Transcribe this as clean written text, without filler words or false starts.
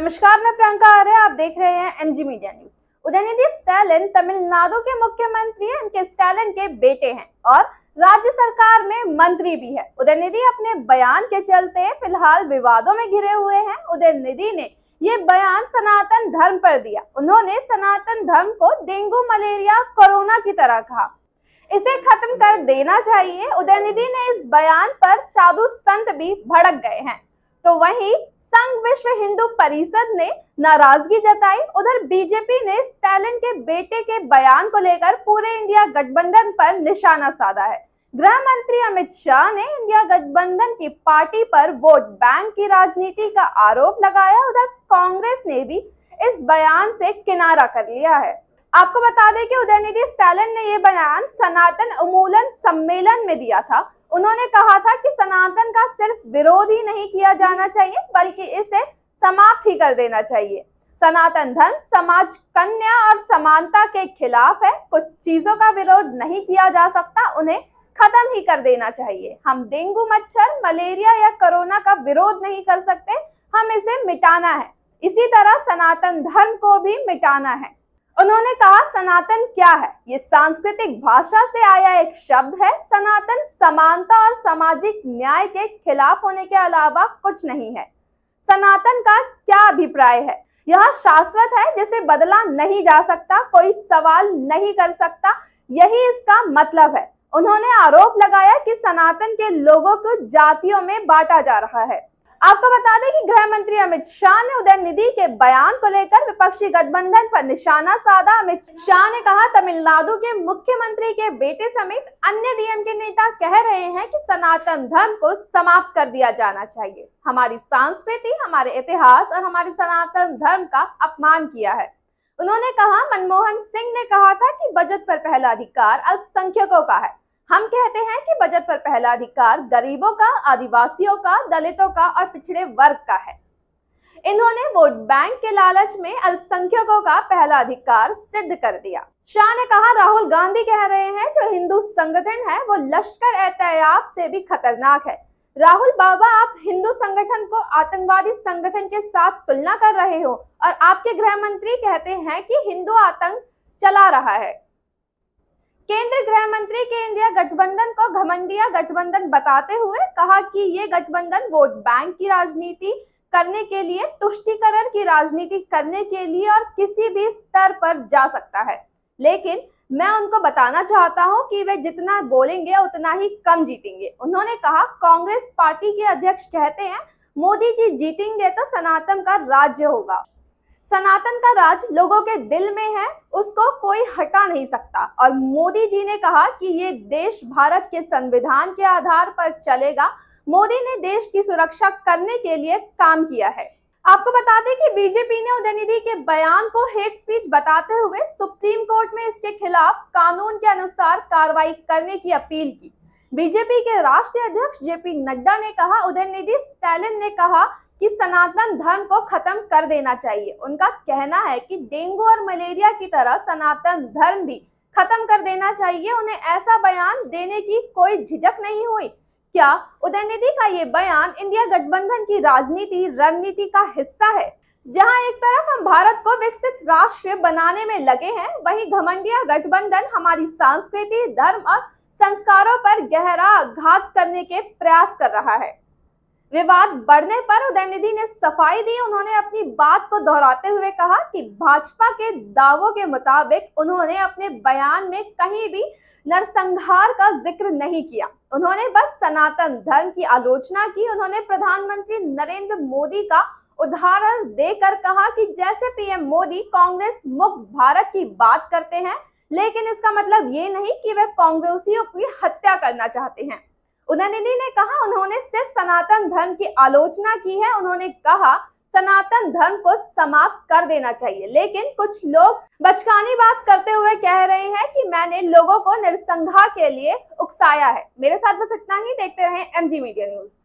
नमस्कार, मैं प्रियंका आर्य। आप देख रहे हैं MG media news. Udhayanidhi Stalin Tamil Nadu के मुख्यमंत्री एम.के. स्टालिन के बेटे हैं और राज्य सरकार में मंत्री भी है। उदयनिधि अपने बयान के चलते फिलहाल विवादों में घिरे हुए हैं। उदयनिधि ने ये बयान सनातन धर्म पर दिया। उन्होंने सनातन धर्म को डेंगू, मलेरिया, कोरोना की तरह कहा, इसे खत्म कर देना चाहिए। उदयनिधि ने इस बयान पर साधु संत भी भड़क गए हैं। तो वहीं संघ विश्व हिंदू परिषद ने नाराजगी जताई। उधर बीजेपी ने स्टालिन के बेटे के बयान को लेकर पूरे इंडिया गठबंधन पर निशाना साधा है। गृह मंत्री अमित शाह ने इंडिया गठबंधन की पार्टी पर वोट बैंक की राजनीति का आरोप लगाया। उधर कांग्रेस ने भी इस बयान से किनारा कर लिया है। आपको बता दें कि उदयनिधि स्टालिन ने ये बयान सनातन उन्मूलन सम्मेलन में दिया था। उन्होंने कहा था कि सनातन का सिर्फ विरोध ही नहीं किया जाना चाहिए, बल्कि इसे समाप्त ही कर देना चाहिए। सनातन धर्म समाज, कन्या और समानता के खिलाफ है। कुछ चीजों का विरोध नहीं किया जा सकता, उन्हें खत्म ही कर देना चाहिए। हम डेंगू, मच्छर, मलेरिया या कोरोना का विरोध नहीं कर सकते, हम इसे मिटाना है। इसी तरह सनातन धर्म को भी मिटाना है। उन्होंने कहा, सनातन क्या है? ये सांस्कृतिक भाषा से आया एक शब्द है। सनातन समानता और सामाजिक न्याय के खिलाफ होने के अलावा कुछ नहीं है। सनातन का क्या अभिप्राय है? यह शाश्वत है, जिसे बदला नहीं जा सकता, कोई सवाल नहीं कर सकता, यही इसका मतलब है। उन्होंने आरोप लगाया कि सनातन के लोगों को जातियों में बांटा जा रहा है। आपको बता दें कि गृह मंत्री अमित शाह ने उदयनिधि के बयान को लेकर विपक्षी गठबंधन पर निशाना साधा। अमित शाह ने कहा, तमिलनाडु के मुख्यमंत्री के बेटे समेत अन्य डीएम के नेता कह रहे हैं कि सनातन धर्म को समाप्त कर दिया जाना चाहिए। हमारी संस्कृति, हमारे इतिहास और हमारे सनातन धर्म का अपमान किया है। उन्होंने कहा, मनमोहन सिंह ने कहा था कि बजट पर पहला अधिकार अल्पसंख्यकों का है। हम कहते हैं कि बजट पर पहला अधिकार गरीबों का, आदिवासियों का, दलितों का और पिछड़े वर्ग का है। इन्होंने वोट बैंक के लालच में अल्पसंख्यकों का पहला अधिकार सिद्ध कर दिया। शाह ने कहा, राहुल गांधी कह रहे हैं जो हिंदू संगठन है वो लश्कर-ए-तैयबा से भी खतरनाक है। राहुल बाबा, आप हिंदू संगठन को आतंकवादी संगठन के साथ तुलना कर रहे हो और आपके गृह मंत्री कहते हैं कि हिंदू आतंक चला रहा है। केंद्रीय गृह मंत्री के इंडिया गठबंधन को घमंडिया गठबंधन बताते हुए कहा कि ये गठबंधन वोट बैंक की राजनीति करने के लिए, तुष्टीकरण की राजनीति करने के लिए और किसी भी स्तर पर जा सकता है। लेकिन मैं उनको बताना चाहता हूं कि वे जितना बोलेंगे उतना ही कम जीतेंगे। उन्होंने कहा, कांग्रेस पार्टी के अध्यक्ष कहते हैं मोदी जी जीतेंगे तो सनातन का राज्य होगा। सनातन का राज लोगों के दिल में है, उसको कोई हटा नहीं सकता। और मोदी जी ने कहा कि ये देश भारत के संविधान के आधार पर चलेगा। मोदी ने देश की सुरक्षा करने के लिए काम किया है। आपको बता दें कि बीजेपी ने उदयनिधि के बयान को हेट स्पीच बताते हुए सुप्रीम कोर्ट में इसके खिलाफ कानून के अनुसार कार्रवाई करने की अपील की। बीजेपी के राष्ट्रीय अध्यक्ष जेपी नड्डा ने कहा, उदयनिधि स्टालिन ने कहा कि सनातन धर्म को खत्म कर देना चाहिए। उनका कहना है कि डेंगू और मलेरिया की तरह सनातन धर्म भी खत्म कर देना चाहिए। उन्हें ऐसा बयान देने की कोई झिझक नहीं हुई। क्या उदयनिधि का ये बयान इंडिया गठबंधन की राजनीति रणनीति का हिस्सा है? जहां एक तरफ हम भारत को विकसित राष्ट्र बनाने में लगे हैं, वहीं घमंडिया गठबंधन हमारी संस्कृति, धर्म और संस्कारों पर गहरा आघात करने के प्रयास कर रहा है। विवाद बढ़ने पर उदयनिधि ने सफाई दी। उन्होंने अपनी बात को दोहराते हुए कहा कि भाजपा के दावों के मुताबिक उन्होंने अपने बयान में कहीं भी नरसंहार का जिक्र नहीं किया। उन्होंने बस सनातन धर्म की आलोचना की। उन्होंने प्रधानमंत्री नरेंद्र मोदी का उदाहरण देकर कहा कि जैसे पीएम मोदी कांग्रेस मुक्त भारत की बात करते हैं, लेकिन इसका मतलब ये नहीं कि वे कांग्रेसियों की हत्या करना चाहते हैं। उदयनिधि ने कहा, उन्होंने सिर्फ सनातन धर्म की आलोचना की है। उन्होंने कहा सनातन धर्म को समाप्त कर देना चाहिए, लेकिन कुछ लोग बचकानी बात करते हुए कह रहे हैं कि मैंने लोगों को नरसंहार के लिए उकसाया है। मेरे साथ बस इतना ही। देखते रहें एमजी मीडिया न्यूज।